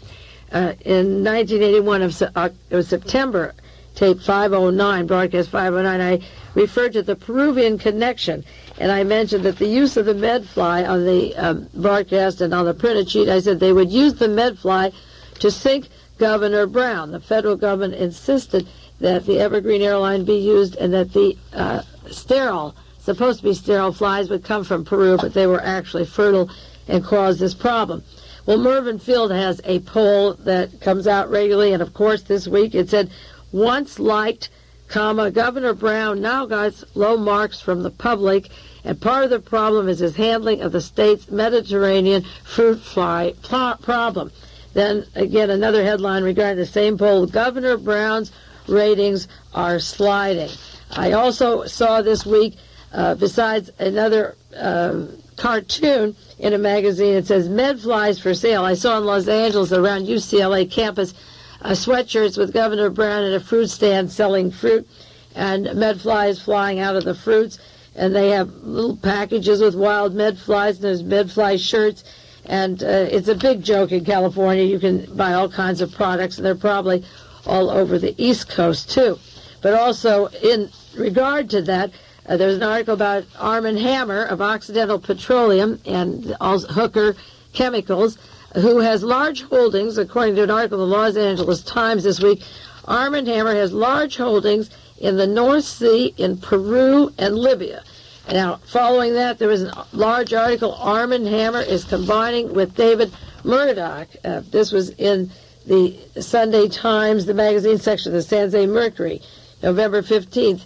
[SPEAKER 2] In 1981, it was September, tape 509, broadcast 509, I referred to the Peruvian connection, and I mentioned that the use of the Medfly on the broadcast and on the printed sheet, I said they would use the Medfly to sink Governor Brown. The federal government insisted that the Evergreen airline be used and that the supposed to be sterile flies would come from Peru, but they were actually fertile and caused this problem. Well, Mervyn Field has a poll that comes out regularly, and of course this week it said, once liked, Governor Brown now got low marks from the public, and part of the problem is his handling of the state's Mediterranean fruit fly problem. Then again, another headline regarding the same poll, Governor Brown's ratings are sliding. I also saw this week, besides another cartoon in a magazine, it says Medflies for sale. I saw in Los Angeles around UCLA campus sweatshirts with Governor Brown at a fruit stand selling fruit, and Medflies flying out of the fruits, and they have little packages with wild Medflies, and there's Medfly shirts, and it's a big joke in California. You can buy all kinds of products, and they're probably all over the East Coast too. But also in regard to that, there's an article about Arm & Hammer of Occidental Petroleum and Hooker Chemicals, who has large holdings, according to an article in the Los Angeles Times this week. Arm & Hammer has large holdings in the North Sea, in Peru, and Libya. Now, following that, there was a large article, Arm & Hammer is combining with David Murdoch. This was in the Sunday Times, the magazine section of the San Jose Mercury, November 15th.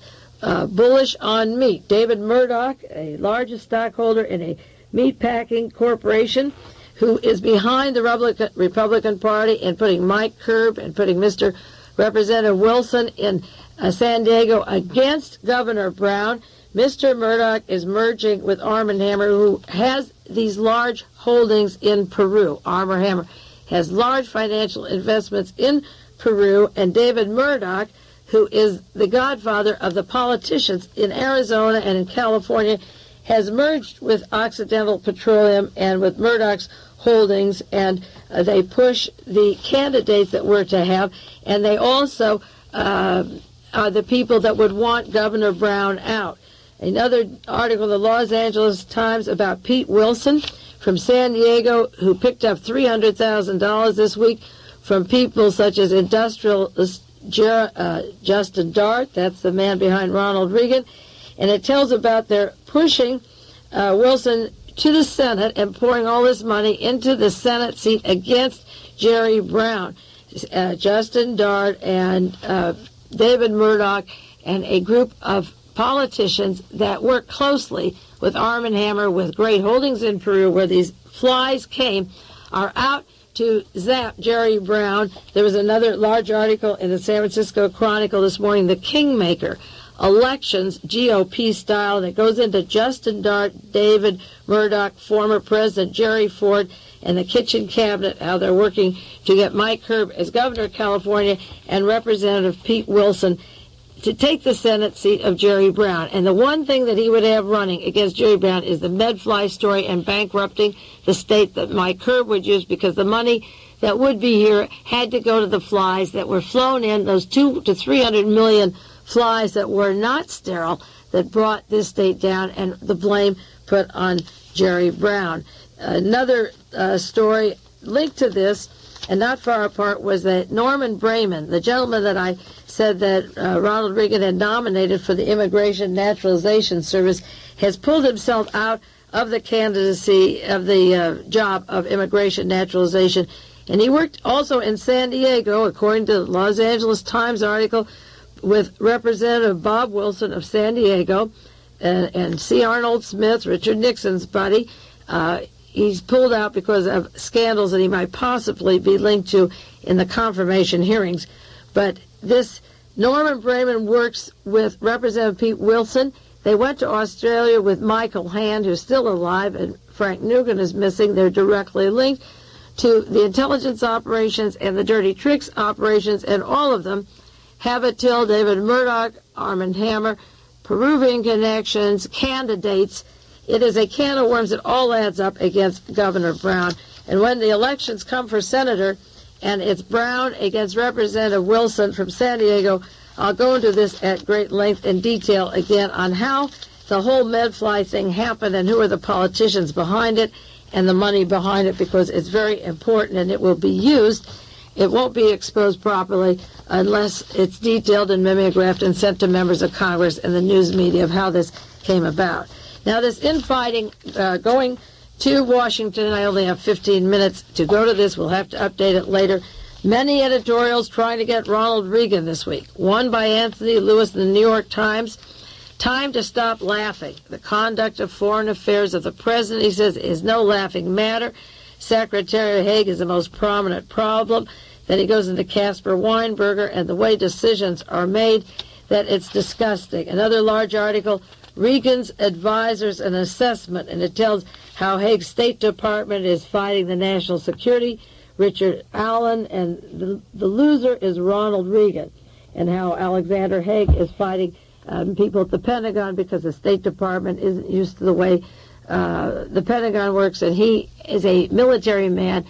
[SPEAKER 2] Bullish on meat. David Murdoch, a largest stockholder in a meatpacking corporation, who is behind the Republican Party in putting Mike Curb and putting Mr. Representative Wilson in San Diego against Governor Brown. Mr. Murdoch is merging with Arm & Hammer, who has these large holdings in Peru. Arm & Hammer has large financial investments in Peru, and David Murdoch, who is the godfather of the politicians in Arizona and in California, has merged with Occidental Petroleum and with Murdoch's holdings, and they push the candidates that we're to have, and they also are the people that would want Governor Brown out. Another article in the Los Angeles Times about Pete Wilson from San Diego, who picked up $300,000 this week from people such as industrialist Justin Dart, that's the man behind Ronald Reagan, and it tells about their pushing Wilson to the Senate and pouring all this money into the Senate seat against Jerry Brown. Justin Dart and David Murdoch and a group of politicians that work closely with Arm & Hammer, with great holdings in Peru, where these flies came, are out to zap Jerry Brown. There was another large article in the San Francisco Chronicle this morning, The Kingmaker, Elections GOP Style, and it goes into Justin Dart, David Murdoch, former President Jerry Ford, and the kitchen cabinet, how they're working to get Mike Curb as governor of California and Representative Pete Wilson to take the Senate seat of Jerry Brown. And the one thing that he would have running against Jerry Brown is the Medfly story and bankrupting the state that Mike Curb would use, because the money that would be here had to go to the flies that were flown in, those 200 to 300 million flies that were not sterile, that brought this state down, and the blame put on Jerry Brown. Another story linked to this, and not far apart, was that Norman Brayman, the gentleman that I said that Ronald Reagan had nominated for the Immigration Naturalization Service, has pulled himself out of the candidacy of the job of immigration naturalization. And he worked also in San Diego, according to the Los Angeles Times article, with Representative Bob Wilson of San Diego and C. Arnold Smith, Richard Nixon's buddy. He's pulled out because of scandals that he might possibly be linked to in the confirmation hearings. But this Norman Brayman works with Representative Pete Wilson. They went to Australia with Michael Hand, who's still alive, and Frank Nugent is missing. They're directly linked to the intelligence operations and the dirty tricks operations, and all of them have it till David Murdoch, Arm & Hammer, Peruvian connections, candidates. It is a can of worms that all adds up against Governor Brown. And when the elections come for senator, and it's Brown against Representative Wilson from San Diego, I'll go into this at great length and detail again on how the whole Medfly thing happened and who are the politicians behind it and the money behind it, because it's very important and it will be used. It won't be exposed properly unless it's detailed and mimeographed and sent to members of Congress and the news media of how this came about. Now, this infighting going to Washington, and I only have 15 minutes to go to this. We'll have to update it later. Many editorials trying to get Ronald Reagan this week. One by Anthony Lewis in the New York Times. Time to stop laughing. The conduct of foreign affairs of the president, he says, is no laughing matter. Secretary Haig is the most prominent problem. Then he goes into Caspar Weinberger and the way decisions are made, that it's disgusting. Another large article, Reagan's Advisors and Assessment, and it tells how Haig's State Department is fighting the national security, Richard Allen, and the loser is Ronald Reagan, and how Alexander Haig is fighting people at the Pentagon because the State Department isn't used to the way the Pentagon works, and he is a military man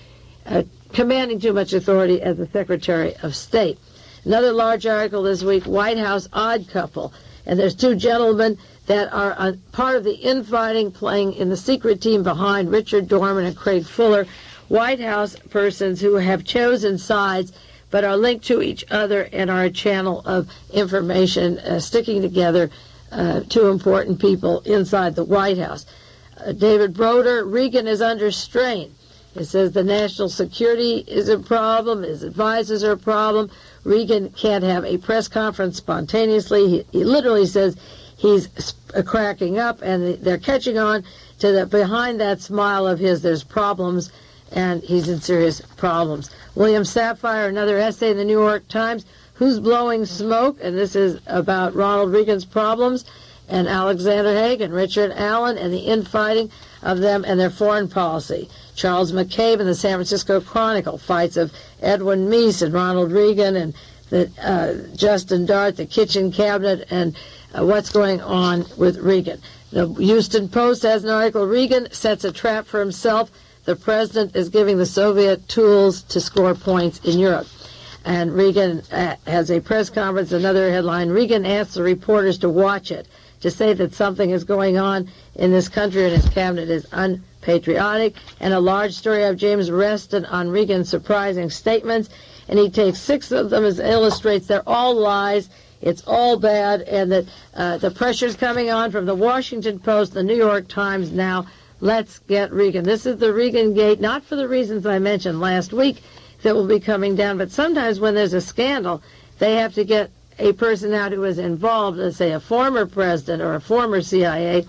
[SPEAKER 2] commanding too much authority as the Secretary of State. Another large article this week, White House odd couple, and there's two gentlemen that are part of the infighting, playing in the secret team behind Richard Dorman and Craig Fuller, White House persons who have chosen sides but are linked to each other and are a channel of information sticking together, two important people inside the White House. David Broder, Reagan is under strain. It says the national security is a problem, his advisors are a problem. Reagan can't have a press conference spontaneously. He literally says he's cracking up, and they're catching on to that behind that smile of his, there's problems, and he's in serious problems. William Safire, another essay in the New York Times, Who's Blowing Smoke? And this is about Ronald Reagan's problems, and Alexander Haig and Richard Allen and the infighting of them and their foreign policy. Charles McCabe in the San Francisco Chronicle, fights of Edwin Meese and Ronald Reagan and Justin Dart, the kitchen cabinet, and what's going on with Reagan. The Houston Post has an article, Reagan sets a trap for himself. The president is giving the Soviet tools to score points in Europe. And Reagan has a press conference, another headline, Reagan asks the reporters to watch it, to say that something is going on in this country and his cabinet is unpatriotic. And a large story of James Reston on Reagan's surprising statements, and he takes 6 of them and illustrates they're all lies, it's all bad, and that the pressure's coming on from the Washington Post, the New York Times now. Let's get Reagan. This is the Reagan-gate, not for the reasons I mentioned last week that will be coming down, but sometimes when there's a scandal, they have to get a person out who is involved, let's say a former president or a former CIA.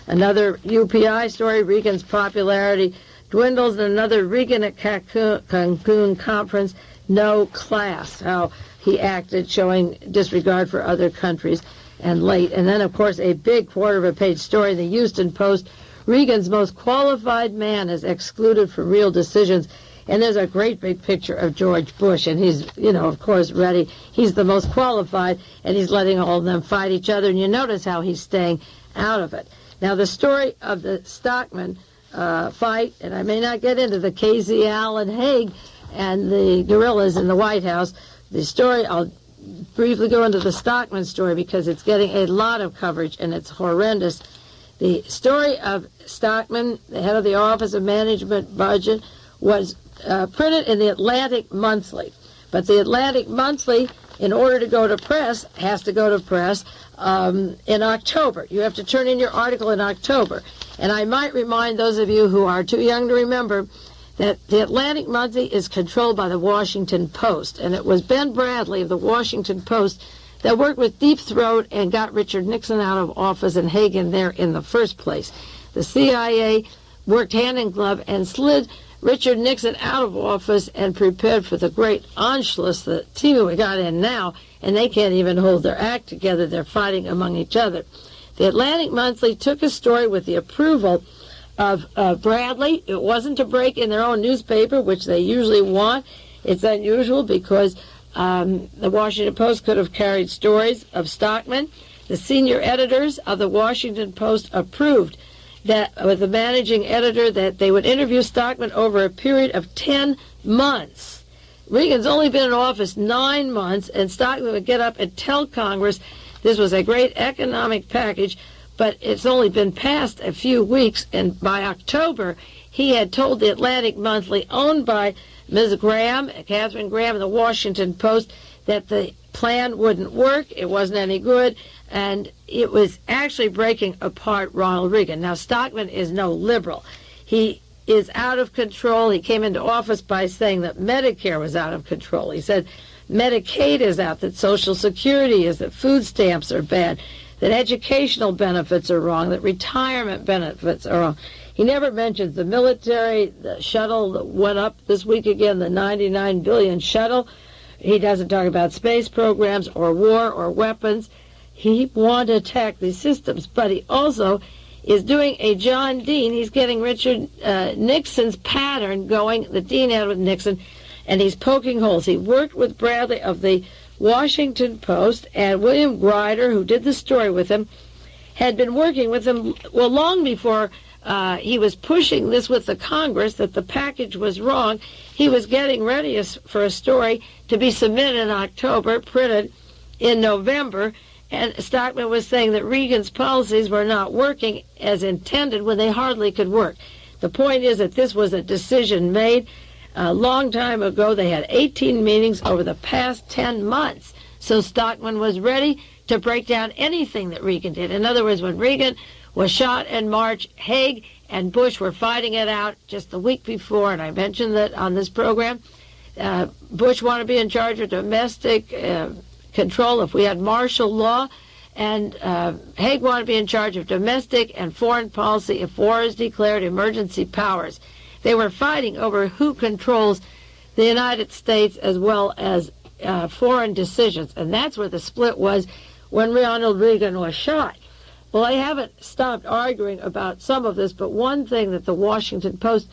[SPEAKER 2] Another UPI story, Reagan's popularity dwindles, and another Reagan at Cancun conference, no class, how he acted, showing disregard for other countries, and late. And then, of course, a big quarter-of-a-page story in the Houston Post, Reagan's most qualified man is excluded from real decisions. And there's a great big picture of George Bush, and he's, of course, ready. He's the most qualified, and he's letting all of them fight each other. And you notice how he's staying out of it. Now, the story of the Stockman fight, and I may not get into the KZ Allen Haig and the guerrillas in the White House. The story, I'll briefly go into the Stockman story because it's getting a lot of coverage, and it's horrendous. The story of Stockman, the head of the Office of Management Budget, was printed in the Atlantic Monthly. But the Atlantic Monthly, in order to go to press, has to go to press in October. You have to turn in your article in October. And I might remind those of you who are too young to remember that the Atlantic Monthly is controlled by the Washington Post. And it was Ben Bradlee of the Washington Post that worked with Deep Throat and got Richard Nixon out of office and Hagen there in the first place. The CIA worked hand in glove and slid Richard Nixon out of office and prepared for the great Anschluss, the team we got in now, and they can't even hold their act together. They're fighting among each other. The Atlantic Monthly took a story with the approval of Bradlee. It wasn't to break in their own newspaper, which they usually want. It's unusual because the Washington Post could have carried stories of Stockman. The senior editors of the Washington Post approved that with the managing editor that they would interview Stockman over a period of 10 months. Reagan's only been in office 9 months, and Stockman would get up and tell Congress this was a great economic package, but it's only been passed a few weeks, and by October he had told the Atlantic Monthly, owned by Ms. Graham, Catherine Graham, and the Washington Post, that the plan wouldn't work, it wasn't any good, and it was actually breaking apart Ronald Reagan. Now, Stockman is no liberal. He is out of control. He came into office by saying that Medicare was out of control. He said Medicaid is out, that Social Security is, that food stamps are bad, that educational benefits are wrong, that retirement benefits are wrong. He never mentions the military, the shuttle that went up this week again, the $99 billion shuttle. He doesn't talk about space programs or war or weapons. He wanted to attack these systems, but he also is doing a John Dean. He's getting Richard Nixon's pattern going, the Dean had with Nixon, and he's poking holes. He worked with Bradlee of the Washington Post, and William Grider, who did the story with him, had been working with him, well, long before he was pushing this with the Congress, that the package was wrong. He was getting ready for a story to be submitted in October, printed in November, and Stockman was saying that Reagan's policies were not working as intended when they hardly could work. The point is that this was a decision made a long time ago. They had 18 meetings over the past 10 months. So Stockman was ready to break down anything that Reagan did. In other words, when Reagan was shot in March, Haig and Bush were fighting it out just the week before, and I mentioned that on this program. Bush wanted to be in charge of domestic control if we had martial law, and Haig wanted to be in charge of domestic and foreign policy if war is declared emergency powers. They were fighting over who controls the United States as well as foreign decisions, and that's where the split was when Ronald Reagan was shot. Well, they haven't stopped arguing about some of this, but one thing that the Washington Post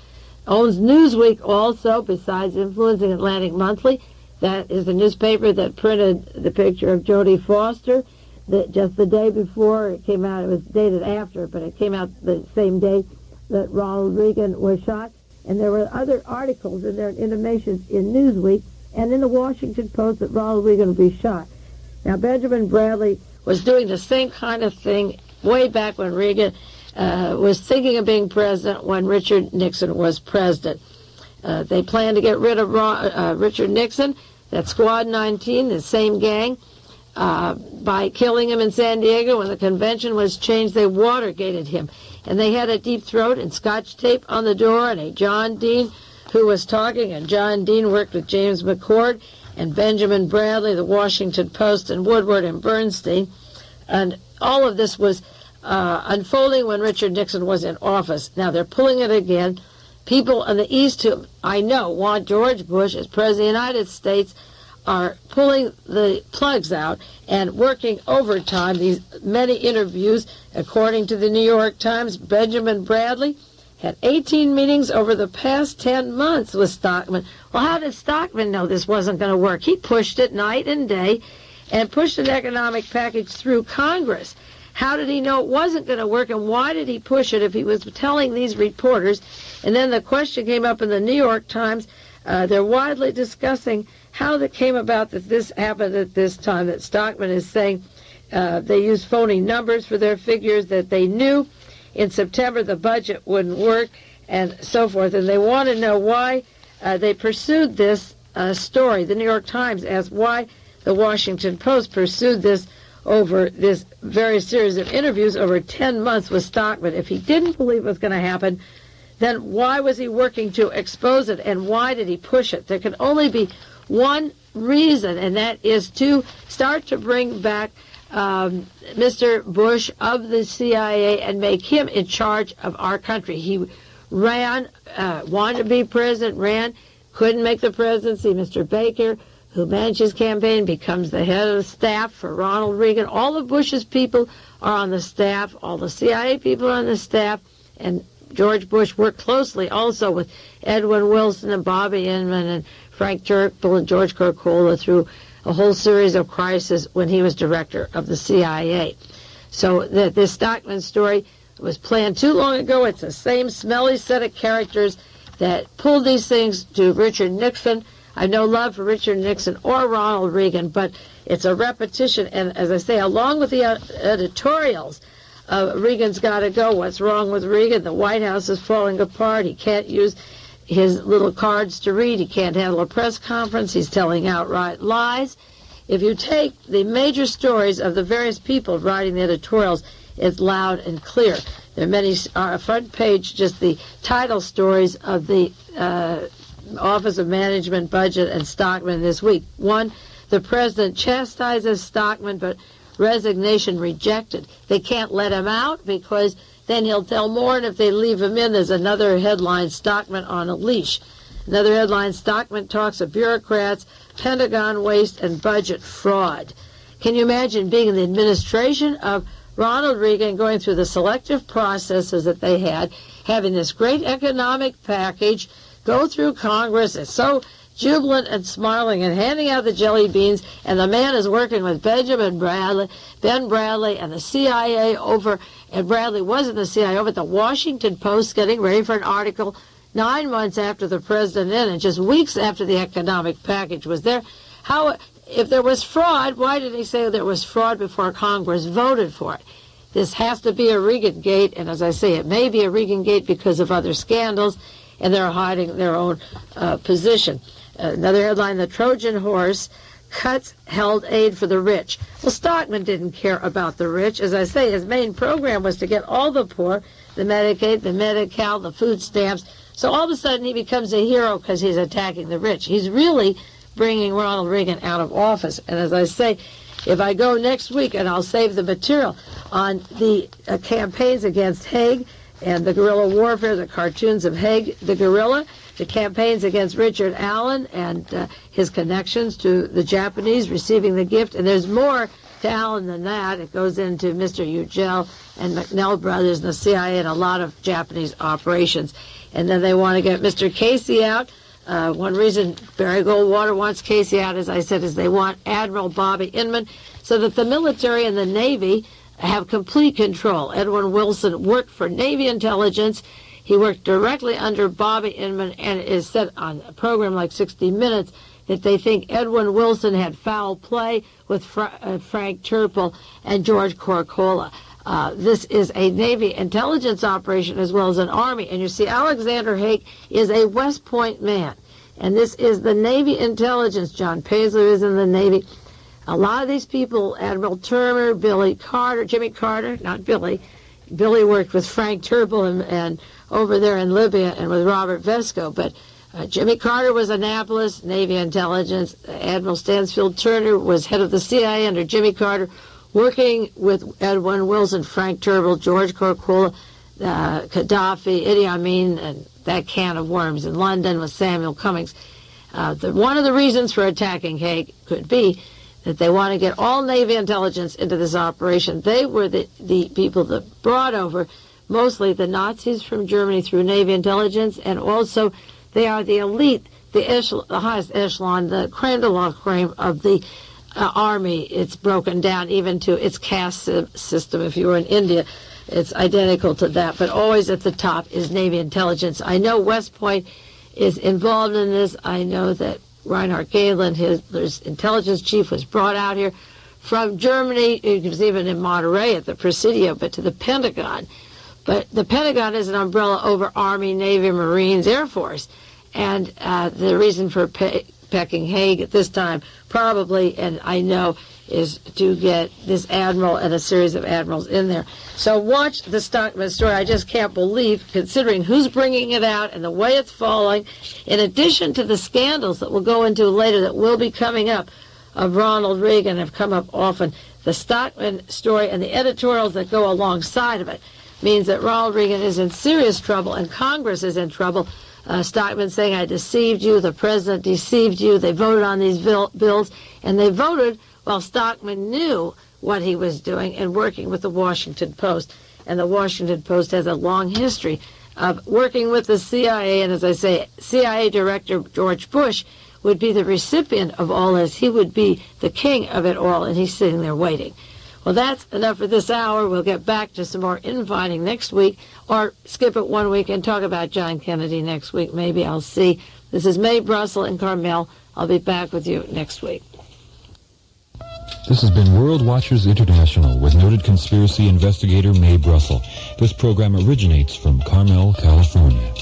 [SPEAKER 2] owns Newsweek also, besides influencing Atlantic Monthly, that is the newspaper that printed the picture of Jodie Foster just the day before it came out. It was dated after, but it came out the same day that Ronald Reagan was shot. And there were other articles in there, intimations in Newsweek and in the Washington Post that Ronald Reagan would be shot. Now, Benjamin Bradlee was doing the same kind of thing way back when Reagan was thinking of being president, when Richard Nixon was president. They planned to get rid of Richard Nixon, that Squad 19, the same gang, by killing him in San Diego. When the convention was changed, they Watergated him. And they had a deep throat and Scotch tape on the door, and a John Dean who was talking, and John Dean worked with James McCord and Benjamin Bradlee, the Washington Post, and Woodward and Bernstein. And all of this was unfolding when Richard Nixon was in office. Now they're pulling it again. People on the East who I know want George Bush as President of the United States are pulling the plugs out and working overtime. These many interviews, according to the New York Times, Benjamin Bradlee had 18 meetings over the past 10 months with Stockman. Well, how did Stockman know this wasn't going to work? He pushed it night and day and pushed an economic package through Congress. How did he know it wasn't going to work, and why did he push it if he was telling these reporters? And then the question came up in the New York Times. They're widely discussing how it came about that this happened at this time, that Stockman is saying they used phony numbers for their figures, that they knew in September the budget wouldn't work, and so forth. And they want to know why they pursued this story. The New York Times asked why the Washington Post pursued this over this very series of interviews over 10 months with Stockman. If he didn't believe it was going to happen, then why was he working to expose it, and why did he push it? There can only be one reason, and that is to start to bring back Mr. Bush of the CIA and make him in charge of our country. He ran, wanted to be president, ran, couldn't make the presidency. Mr. Baker, who managed his campaign, becomes the head of the staff for Ronald Reagan. All of Bush's people are on the staff. All the CIA people are on the staff. And George Bush worked closely also with Edwin Wilson and Bobby Inman and Frank Churchill and George Kurkola through a whole series of crises when he was director of the CIA. So this Stockman story was planned too long ago. It's the same smelly set of characters that pulled these things to Richard Nixon. I have no love for Richard Nixon or Ronald Reagan, but it's a repetition. And as I say, along with the editorials, Reagan's got to go. What's wrong with Reagan? The White House is falling apart. He can't use his little cards to read. He can't handle a press conference. He's telling outright lies. if you take the major stories of the various people writing the editorials, it's loud and clear. There are many front page, just the title stories of the Office of Management, Budget, and Stockman this week. One, the president chastises Stockman, but resignation rejected. They can't let him out because then he'll tell more, and if they leave him in, there's another headline, Stockman on a leash. Another headline, Stockman talks of bureaucrats, Pentagon waste, and budget fraud. Can you imagine being in the administration of Ronald Reagan, going through the selective processes that they had, having this great economic package, go through Congress, it's so jubilant and smiling and handing out the jelly beans, and the man is working with Ben Bradlee, and the CIA over, and Bradlee was in the CIA over at the Washington Post getting ready for an article 9 months after the president and just weeks after the economic package was there. How, if there was fraud, why did he say there was fraud before Congress voted for it? This has to be a Reagan-gate, and as I say, it may be a Reagan-gate because of other scandals, and they're hiding their own position. Another headline, the Trojan horse cuts held aid for the rich. Well, Stockman didn't care about the rich. As I say, his main program was to get all the poor, the Medicaid, the Medi-Cal, the food stamps. So all of a sudden he becomes a hero because he's attacking the rich. He's really bringing Ronald Reagan out of office. And as I say, if I go next week, and I'll save the material on the campaigns against Haig and the guerrilla warfare, the cartoons of Haig, the guerrilla, the campaigns against Richard Allen and his connections to the Japanese receiving the gift. And there's more to Allen than that. It goes into Mr. Ugel and McNell Brothers and the CIA and a lot of Japanese operations. And then they want to get Mr. Casey out. One reason Barry Goldwater wants Casey out, as I said, is they want Admiral Bobby Inman so that the military and the Navy have complete control. Edwin Wilson worked for Navy intelligence. He worked directly under Bobby Inman, and it is said on a program like 60 Minutes that they think Edwin Wilson had foul play with Frank Turple and George Corcola. This is a Navy intelligence operation as well as an Army. And you see, Alexander Haig is a West Point man. And this is the Navy intelligence. John Paisley is in the Navy. A lot of these people, Admiral Turner, Billy Carter, Jimmy Carter, not Billy. Billy worked with Frank Turple and over there in Libya and with Robert Vesco. But Jimmy Carter was Annapolis, Navy intelligence. Admiral Stansfield Turner was head of the CIA under Jimmy Carter, working with Edwin Wilson, Frank Turtle, George Corcola, Gaddafi, Idi Amin, and that can of worms in London with Samuel Cummings. One of the reasons for attacking Haig could be that they want to get all Navy intelligence into this operation. They were the people that brought over mostly the Nazis from Germany through Navy intelligence, and also they are the elite, the highest echelon, the creme de la creme of the Army. It's broken down even to its caste system. If you were in India, it's identical to that, but always at the top is Navy intelligence. I know West Point is involved in this. I know that Reinhard Gehlen, his intelligence chief, was brought out here from Germany. He was even in Monterey at the Presidio, but to the Pentagon. But the Pentagon is an umbrella over Army, Navy, Marines, Air Force. And the reason for pecking Haig at this time, probably, and I know, is to get this admiral and a series of admirals in there. So watch the Stockman story. I just can't believe, considering who's bringing it out and the way it's falling, in addition to the scandals that we'll go into later that will be coming up of Ronald Reagan, have come up often. The Stockman story and the editorials that go alongside of it means that Ronald Reagan is in serious trouble and Congress is in trouble. Stockman saying, I deceived you, the president deceived you, they voted on these bills, and they voted while Stockman knew what he was doing and working with the Washington Post. And the Washington Post has a long history of working with the CIA, and as I say, CIA Director George Bush would be the recipient of all this. He would be the king of it all, and he's sitting there waiting. Well, that's enough for this hour. We'll get back to some more infighting next week, or skip it 1 week and talk about John Kennedy next week. Maybe I'll see. This is Mae Brussell and Carmel. I'll be back with you next week.
[SPEAKER 1] This has been World Watchers International with noted conspiracy investigator Mae Brussell. This program originates from Carmel, California.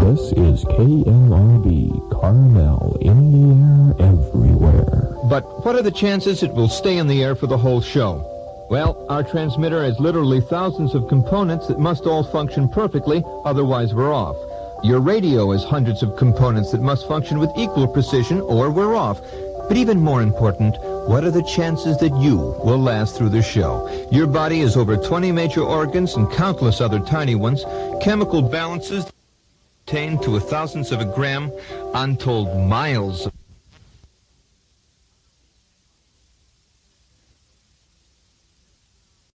[SPEAKER 3] This is KLRB, Carmel, in the air everywhere.
[SPEAKER 4] But what are the chances it will stay in the air for the whole show? Well, our transmitter has literally thousands of components that must all function perfectly, otherwise we're off. Your radio has hundreds of components that must function with equal precision, or we're off. But even more important, what are the chances that you will last through the show? Your body has over 20 major organs and countless other tiny ones, chemical balances contained to a thousandth of a gram, untold miles of